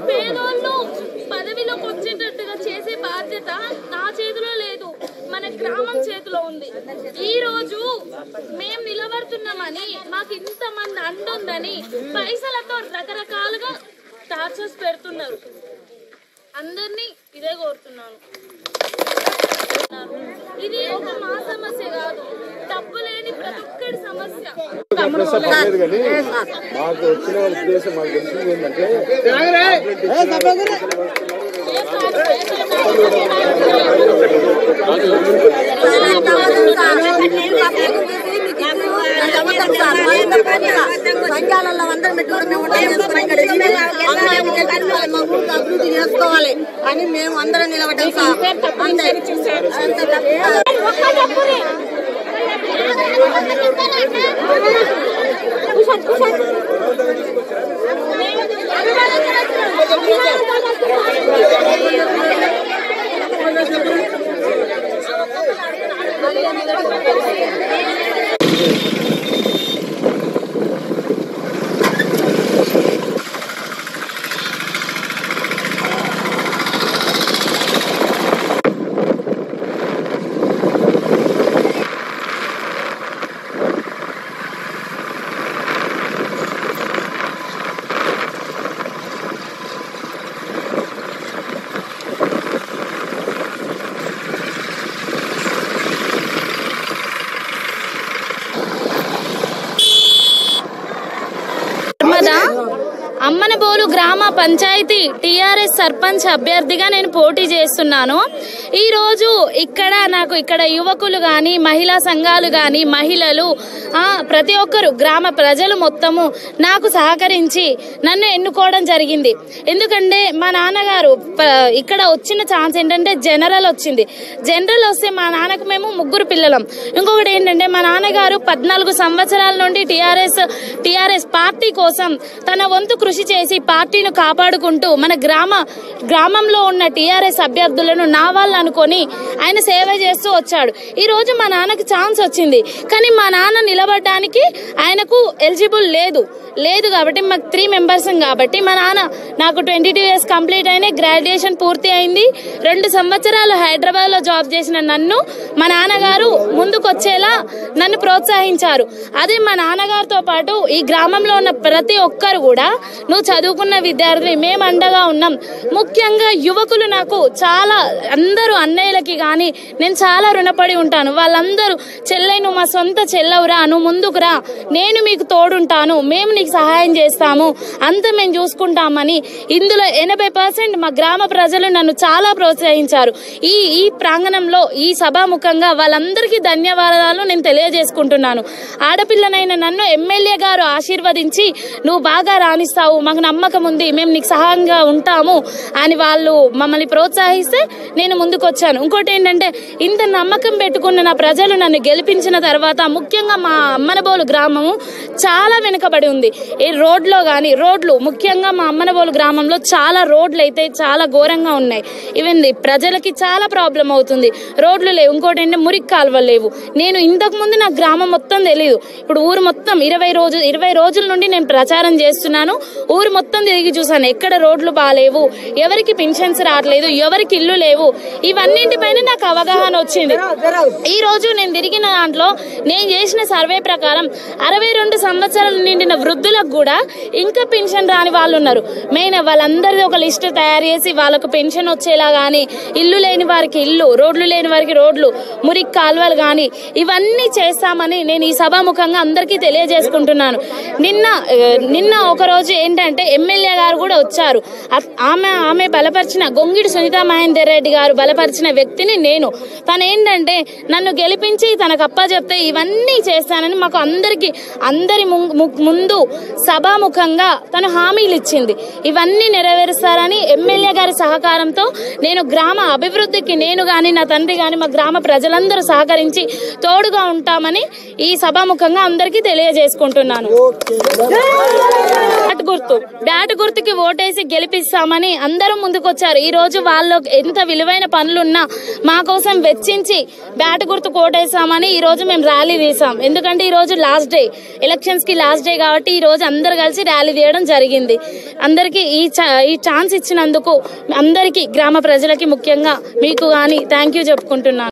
పేదోళ్ళు పదవిలోకి వచ్చేటట్టుగా చేసే బాధ్యత నా చేతిలో లేదు, మన గ్రామం చేతిలో ఉంది. ఈ రోజు మేము నిలబడుతున్నామని మాకు ఇంతమంది అండుందని పైసలతో రకరకాలుగా టార్చర్స్ పెడుతున్నారు. అందరినీ ఇదే కోరుతున్నాను. ఇది ఒక మా సమస్య కాదు, డబ్బు లేని ప్రతి ఒక్కరి సమస్య. మాకు వచ్చిన ఉద్దేశం మాకు తెలిసింది ఏంటంటే సంఘాలలో అందరం అభివృద్ధి చేసుకోవాలి అని మేము అందరం నిలబడ్డాం సార్. అమ్మనబోలు గ్రామ పంచాయతీ టీఆర్ఎస్ సర్పంచ్ అభ్యర్థిగా నేను పోటీ చేస్తున్నాను. ఈరోజు ఇక్కడ యువకులు కానీ మహిళా సంఘాలు కానీ మహిళలు ప్రతి ఒక్కరు గ్రామ ప్రజలు మొత్తము నాకు సహకరించి నన్ను ఎన్నుకోవడం జరిగింది. ఎందుకంటే మా నాన్నగారు ఇక్కడ వచ్చిన ఛాన్స్ ఏంటంటే జనరల్ వచ్చింది. జనరల్ వస్తే మా నాన్నకు మేము 3 పిల్లలం. ఇంకొకటి ఏంటంటే మా నాన్నగారు 14 సంవత్సరాల నుండి టీఆర్ఎస్ పార్టీ కోసం తన వంతు కృషి చేసి పార్టీని కాపాడుకుంటూ మన గ్రామంలో ఉన్న టీఆర్ఎస్ అభ్యర్థులను నా వాళ్ళు అనుకొని ఆయన సేవ చేస్తూ వచ్చాడు. ఈ రోజు మా నాన్నకి ఛాన్స్ వచ్చింది, కానీ మా నాన్న నిలబడడానికి ఆయనకు ఎలిజిబుల్ లేదు కాబట్టి మాకు 3 మెంబర్స్ కాబట్టి మా నాన్న నాకు 22 ఇయర్స్ కంప్లీట్ అయిన గ్రాడ్యుయేషన్ పూర్తి అయింది. 2 సంవత్సరాలు హైదరాబాద్ లో జాబ్ చేసిన నన్ను మా నాన్నగారు ముందుకొచ్చేలా నన్ను ప్రోత్సహించారు. అదే మా నాన్నగారితో పాటు ఈ గ్రామంలో ఉన్న ప్రతి ఒక్కరు కూడా నువ్వు చదువుకున్న విద్యార్థి, మేము అండగా ఉన్నాం. ముఖ్యంగా యువకులు నాకు చాలా అందరూ అన్నయ్యలకి కానీ నేను చాలా రుణపడి ఉంటాను. వాళ్ళందరూ చెల్లె నువ్వు మా సొంత చెల్లవురా, నువ్వు ముందుకురా, నేను మీకు తోడుంటాను, మేము నీకు సహాయం చేస్తాము, అంతా మేము చూసుకుంటామని ఇందులో 80% మా గ్రామ ప్రజలు నన్ను చాలా ప్రోత్సహించారు. ఈ ప్రాంగణంలో ఈ సభాముఖంగా వాళ్ళందరికీ ధన్యవాదాలు నేను తెలియజేసుకుంటున్నాను. ఆడపిల్లనైన నన్ను ఎమ్మెల్యే గారు ఆశీర్వదించి నువ్వు బాగా రాణిస్తావు, మాకు నమ్మకం ఉంది, మేము నీకు సహాయంగా ఉంటాము అని వాళ్ళు మమ్మల్ని ప్రోత్సహిస్తే నేను ముందుకొచ్చాను. ఇంకోటి ఏంటంటే ఇంత నమ్మకం పెట్టుకున్న నా ప్రజలు నన్ను గెలిపించిన తర్వాత ముఖ్యంగా మా అమ్మనబోలు గ్రామము చాలా వెనుకబడి ఉంది. ఈ రోడ్లు ముఖ్యంగా మా అమ్మనబోలు గ్రామంలో చాలా రోడ్లు అయితే చాలా ఘోరంగా ఉన్నాయి. ఈవెన్ ప్రజలకి చాలా ప్రాబ్లం అవుతుంది. రోడ్లు లేవు. ఇంకోటి ఏంటంటే మురికి కాలువలు లేవు. నేను ఇంతకు ముందు నా గ్రామం మొత్తం తెలియదు. ఇప్పుడు ఊరు మొత్తం 20 రోజుల నుండి నేను ప్రచారం చేస్తున్నాను. ఊరు మొత్తం తిరిగి చూసాను, ఎక్కడ రోడ్లు బాగాలేవు, ఎవరికి పెన్షన్స్ రావట్లేదు, ఎవరికి ఇల్లు లేవు, ఇవన్నింటిపైన నాకు అవగాహన వచ్చింది. ఈ రోజు నేను తిరిగిన దాంట్లో నేను చేసిన సర్వే ప్రకారం 62 సంవత్సరాలు నిండిన వృద్ధులకు కూడా ఇంకా పెన్షన్ రాని వాళ్ళు ఉన్నారు. మెయిన్ వాళ్ళందరిది ఒక లిస్ట్ తయారు చేసి వాళ్ళకు పెన్షన్ వచ్చేలా గానీ, ఇల్లు లేని వారికి ఇల్లు, రోడ్లు లేని వారికి రోడ్లు, మురికి కాలువలు గానీ ఇవన్నీ చేస్తామని నేను ఈ సభాముఖంగా అందరికీ తెలియజేసుకుంటున్నాను. నిన్న ఒక రోజు ఏంటంటే ఎమ్మెల్యే గారు కూడా వచ్చారు. ఆమె బలపరిచిన గొంగిడి సునీతా మహేందర్ రెడ్డి గారు బలపరిచిన వ్యక్తిని నేను. తను ఏంటంటే నన్ను గెలిపించి తనకు అప్పచెప్తే ఇవన్నీ చేస్తానని మాకు అందరి ముందు సభాముఖంగా తను హామీలు ఇచ్చింది. ఇవన్నీ నెరవేరుస్తారని ఎమ్మెల్యే గారి సహకారంతో నేను గ్రామ అభివృద్ధికి నేను గాని నా తండ్రి గాని మా గ్రామ ప్రజలందరూ సహకరించి తోడుగా ఉంటామని ఈ సభాముఖంగా అందరికీ తెలియజేసుకుంటున్నాను. బ్యాట్ గుర్తుకి ఓటేసి గెలిపిస్తామని అందరూ ముందుకొచ్చారు. ఈ రోజు వాళ్ళు ఎంత విలువైన పనులున్నా మా కోసం వెచ్చించి బ్యాట్ గుర్తుకు ఓటేసామని ఈ రోజు మేము ర్యాలీ తీసాం. ఎందుకంటే ఈ రోజు లాస్ట్ డే, ఎలక్షన్స్ కి లాస్ట్ డే కాబట్టి ఈ రోజు అందరు కలిసి ర్యాలీ తీయడం జరిగింది. అందరికి ఈ ఛాన్స్ ఇచ్చినందుకు అందరికి గ్రామ ప్రజలకి ముఖ్యంగా మీకు గాని థ్యాంక్ యూ చెప్పుకుంటున్నాను.